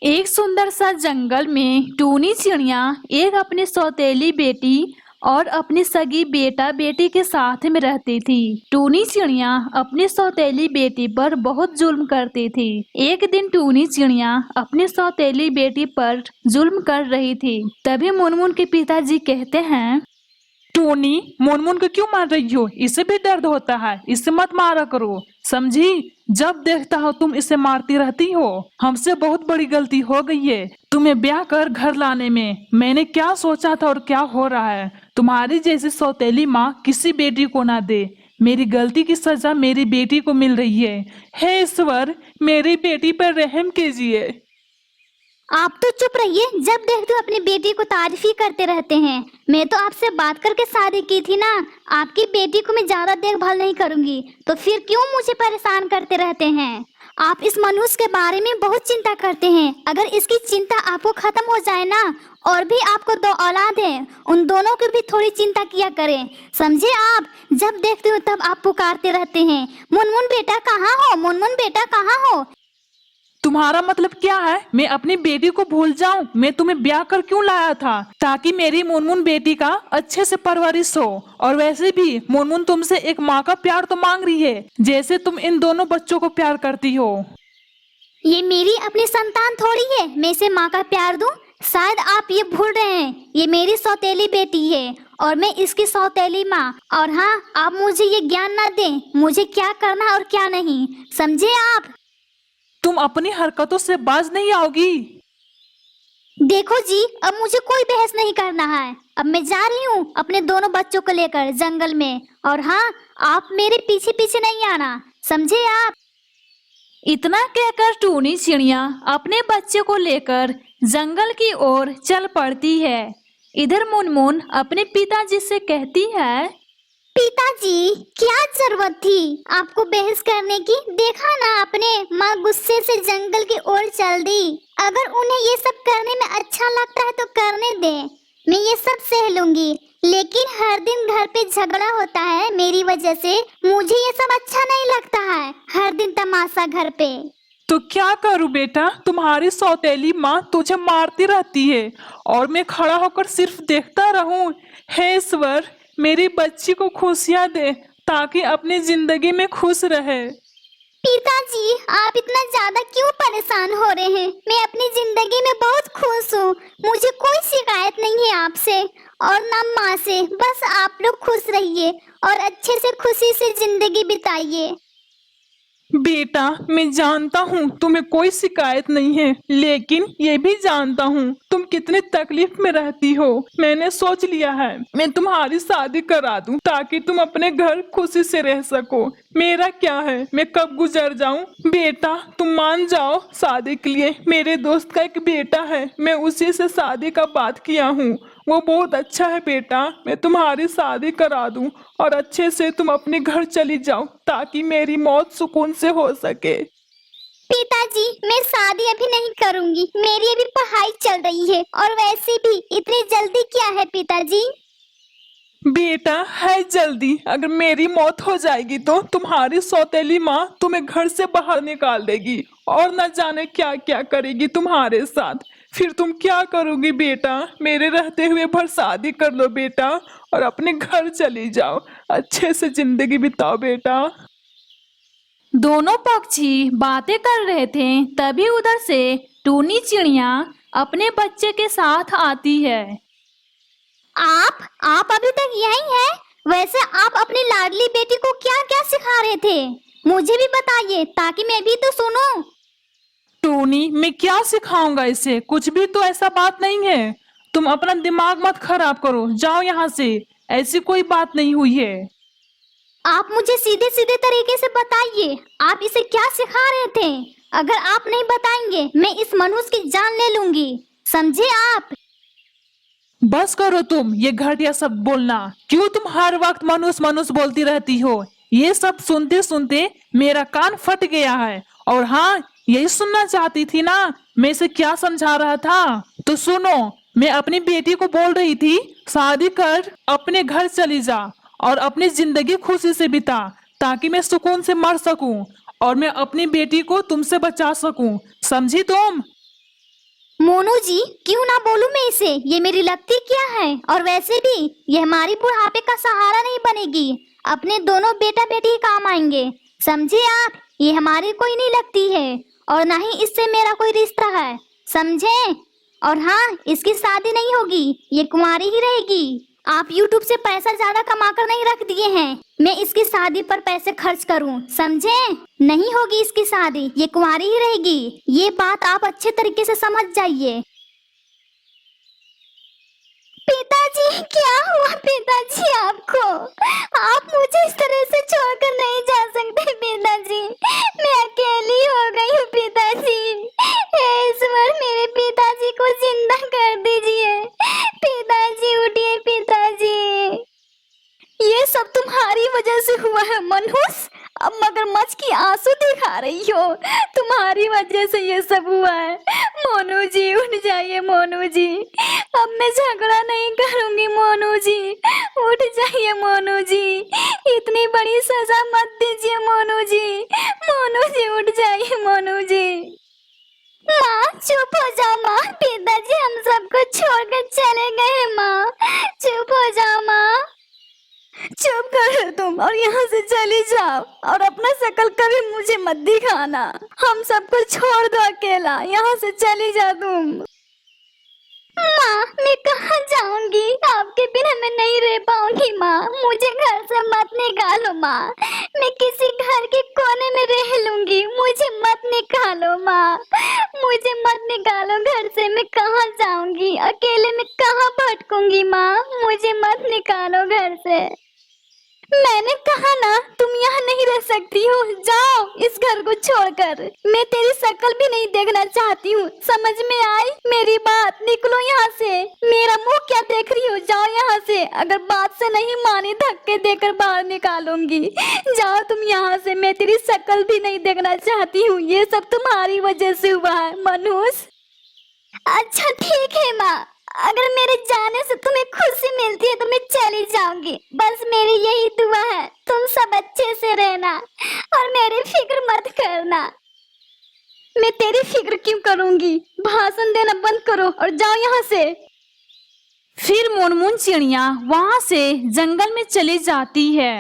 एक सुंदर सा जंगल में टूनी चिड़िया एक अपनी सौतेली बेटी और अपनी सगी बेटा बेटी के साथ में रहती थी। टूनी चिड़िया अपनी सौतेली बेटी पर बहुत जुल्म करती थी। एक दिन टूनी चिड़िया अपनी सौतेली बेटी पर जुल्म कर रही थी। तभी मुनमुन के पिताजी कहते हैं, टोनी, मुनमुन को क्यों मार रही हो? इसे भी दर्द होता है, इसे मत मारा करो, समझी? जब देखता हो तुम इसे मारती रहती हो। हमसे बहुत बड़ी गलती हो गई है तुम्हें ब्याह कर घर लाने में। मैंने क्या सोचा था और क्या हो रहा है। तुम्हारी जैसी सौतेली माँ किसी बेटी को ना दे। मेरी गलती की सजा मेरी बेटी को मिल रही है। हे ईश्वर, मेरी बेटी पर रहम कीजिए। आप तो चुप रहिए। जब देखते हो अपनी बेटी को तारीफ ही करते रहते हैं। मैं तो आपसे बात करके शादी की थी ना। आपकी बेटी को मैं ज्यादा देखभाल नहीं करूंगी तो फिर क्यों मुझे परेशान करते रहते हैं? आप इस मनुष्य के बारे में बहुत चिंता करते हैं। अगर इसकी चिंता आपको खत्म हो जाए ना, और भी आपको 2 औलाद हैं, उन दोनों की भी थोड़ी चिंता किया करें, समझे आप? जब देखते हो तब आप पुकारते रहते हैं, मुनमुन बेटा कहाँ हो, मुनमुन बेटा कहाँ हो। तुम्हारा मतलब क्या है? मैं अपनी बेटी को भूल जाऊं? मैं तुम्हें ब्याह कर क्यों लाया था? ताकि मेरी मुनमुन बेटी का अच्छे से परवरिश हो। और वैसे भी मुनमुन तुमसे एक माँ का प्यार तो मांग रही है, जैसे तुम इन दोनों बच्चों को प्यार करती हो। ये मेरी अपनी संतान थोड़ी है, मैं इसे माँ का प्यार दूं? शायद आप ये भूल रहे हैं, ये मेरी सौतेली बेटी है और मैं इसकी सौतेली माँ। और हाँ, आप मुझे ये ज्ञान ना दें मुझे क्या करना और क्या नहीं, समझे आप? तुम अपनी हरकतों से बाज नहीं आओगी। देखो जी, अब मुझे कोई बहस नहीं करना है। अब मैं जा रही हूँ अपने दोनों बच्चों को लेकर जंगल में। और हाँ, आप मेरे पीछे पीछे नहीं आना, समझे आप? इतना कहकर टूनी चिड़िया अपने बच्चे को लेकर जंगल की ओर चल पड़ती है। इधर मुनमुन अपने पिताजी से कहती है, पिताजी, क्या जरूरत थी आपको बहस करने की? देखा ना आपने, माँ गुस्से से जंगल की ओर चल दी। अगर उन्हें ये सब करने में अच्छा लगता है तो करने दे, मैं ये सब सह लूंगी। लेकिन हर दिन घर पे झगड़ा होता है मेरी वजह से, मुझे ये सब अच्छा नहीं लगता है। हर दिन तमाशा घर पे। तो क्या करूं बेटा, तुम्हारी सौतेली माँ तुझे मारती रहती है और मैं खड़ा होकर सिर्फ देखता रहूं। हे ईश्वर, मेरी बच्ची को खुशियां दे ताकि अपनी जिंदगी में खुश रहे। पिताजी, आप इतना ज्यादा क्यों परेशान हो रहे हैं? मैं अपनी जिंदगी में बहुत खुश हूँ, मुझे कोई शिकायत नहीं है आपसे और ना माँ से। बस आप लोग खुश रहिए और अच्छे से खुशी से जिंदगी बिताइए। बेटा, मैं जानता हूँ तुम्हें कोई शिकायत नहीं है, लेकिन ये भी जानता हूँ तुम कितनी तकलीफ में रहती हो। मैंने सोच लिया है मैं तुम्हारी शादी करा दूं ताकि तुम अपने घर खुशी से रह सको। मेरा क्या है, मैं कब गुजर जाऊं। बेटा, तुम मान जाओ शादी के लिए। मेरे दोस्त का एक बेटा है, मैं उसी से शादी का बात किया हूँ। वो बहुत अच्छा है बेटा, मैं तुम्हारी शादी करा दूं और अच्छे से तुम अपने घर चली जाओ ताकि मेरी मौत सुकून से हो सके। पिताजी, मैं शादी अभी नहीं करूंगी, मेरी अभी पढ़ाई चल रही है। और वैसे भी इतनी जल्दी क्या है पिताजी? बेटा, है जल्दी। अगर मेरी मौत हो जाएगी तो तुम्हारी सौतेली माँ तुम्हें घर से बाहर निकाल देगी और न जाने क्या क्या करेगी तुम्हारे साथ। फिर तुम क्या करोगी बेटा? मेरे रहते हुए भर शादी कर लो बेटा और अपने घर चली जाओ। अच्छे से जिंदगी बिताओ बेटा। दोनों पक्षी बातें कर रहे थे। तभी उधर से टूनी चिड़िया अपने बच्चे के साथ आती है। आप अभी तक यहीं हैं? वैसे आप अपनी लाडली बेटी को क्या क्या सिखा रहे थे, मुझे भी बताइए ताकि मैं भी तो सुनूं। टोनी, मैं क्या सिखाऊंगा इसे? कुछ भी तो ऐसा बात नहीं है। तुम अपना दिमाग मत खराब करो, जाओ यहाँ से। ऐसी कोई बात नहीं हुई है। आप मुझे सीधे सीधे तरीके से बताइए, आप इसे क्या सिखा रहे थे? अगर आप नहीं बताएंगे मैं इस मनुष्य की जान ले लूंगी, समझे आप? बस करो तुम ये घटिया शब्द बोलना। क्यों तुम हर वक्त मनुष्य मनुष्य बोलती रहती हो? ये सब सुनते सुनते मेरा कान फट गया है। और हाँ, यही सुनना चाहती थी ना मैं इसे क्या समझा रहा था? तो सुनो, मैं अपनी बेटी को बोल रही थी शादी कर अपने घर चली जा और अपनी जिंदगी खुशी से बिता ताकि मैं सुकून से मर सकूं और मैं अपनी बेटी को तुमसे बचा सकूं। समझी तुम? मोनू जी, क्यों ना बोलूं मैं इसे? ये मेरी लगती क्या है? और वैसे भी ये हमारी बुढ़ापे का सहारा नहीं बनेगी। अपने दोनों बेटा बेटी काम आएंगे, समझे आप? ये हमारी कोई नहीं लगती है और ना ही इससे मेरा कोई रिश्ता है, समझे? और हाँ, इसकी शादी नहीं होगी, ये कुंवारी ही रहेगी। आप YouTube से पैसा ज्यादा कमा कर नहीं रख दिए हैं मैं इसकी शादी पर पैसे खर्च करूं, समझे? नहीं होगी इसकी शादी, ये कुंवारी ही रहेगी। ये बात आप अच्छे तरीके से समझ जाइए। पिताजी, क्या हुआ पिताजी आपको? आप मुझे इस तरह से छोड़कर नहीं जा सकते पिताजी। मैं अकेली हो गई हूँ पिताजी। हे ईश्वर, मेरे पिताजी को जिंदा कर दीजिए। पिताजी उठिए पिताजी। ये सब तुम्हारी वजह से हुआ है मनहूस। अब मगरमच्छ की आंसू दिखा रही हो, तुम्हारी वजह से ये सब हुआ है। मोनू जी उठ जाइए मोनू जी, अब मैं झगड़ा नहीं करूंगी मोनू जी, उठ जाइए मोनू जी, इतनी बड़ी सजा मत दीजिए मोनू जी, मोनू जी उठ जाइए मोनू जी। माँ चुप हो जाओ माँ, पिताजी हम सबको छोड़कर चले गए माँ, चुप हो जाओ माँ। चुप करो तुम और यहाँ से चली जाओ और अपना शकल कभी मुझे मत दिखाना। हम सबको छोड़ दो अकेला, यहाँ से चली जा तुम। माँ मैं कहाँ जाऊंगी? आपके बिना मैं नहीं रह पाऊंगी माँ, मुझे घर से मत निकालो माँ, मैं किसी घर के कोने में रह लूंगी, मुझे मत निकालो माँ, मुझे मत निकालो घर से। मैं कहाँ जाऊंगी? अकेले में कहाँ भटकूंगी माँ, मुझे मत निकालो घर से। मैंने कहा ना तुम यहाँ नहीं रह सकती हो, जाओ इस घर को छोड़कर। मैं तेरी शक्ल भी नहीं देखना चाहती हूँ, समझ में आई मेरी बात? निकलो यहाँ से, मेरा मुंह क्या देख रही हो? जाओ यहाँ से, अगर बात से नहीं मानी धक्के देकर बाहर निकालूंगी। जाओ तुम यहाँ से, मैं तेरी शक्ल भी नहीं देखना चाहती हूँ। ये सब तुम्हारी वजह से हुआ है मनहूस। अच्छा ठीक है माँ, अगर मेरे जाने से तुम्हें खुशी मिलती है तो मैं चली जाऊंगी। बस मेरी यही दुआ है, तुम सब अच्छे से रहना और मेरी फिक्र मत करना। मैं तेरी फिक्र क्यों करूंगी? भाषण देना बंद करो और जाओ यहाँ से। फिर मुनमुन चिड़िया वहां से जंगल में चली जाती है।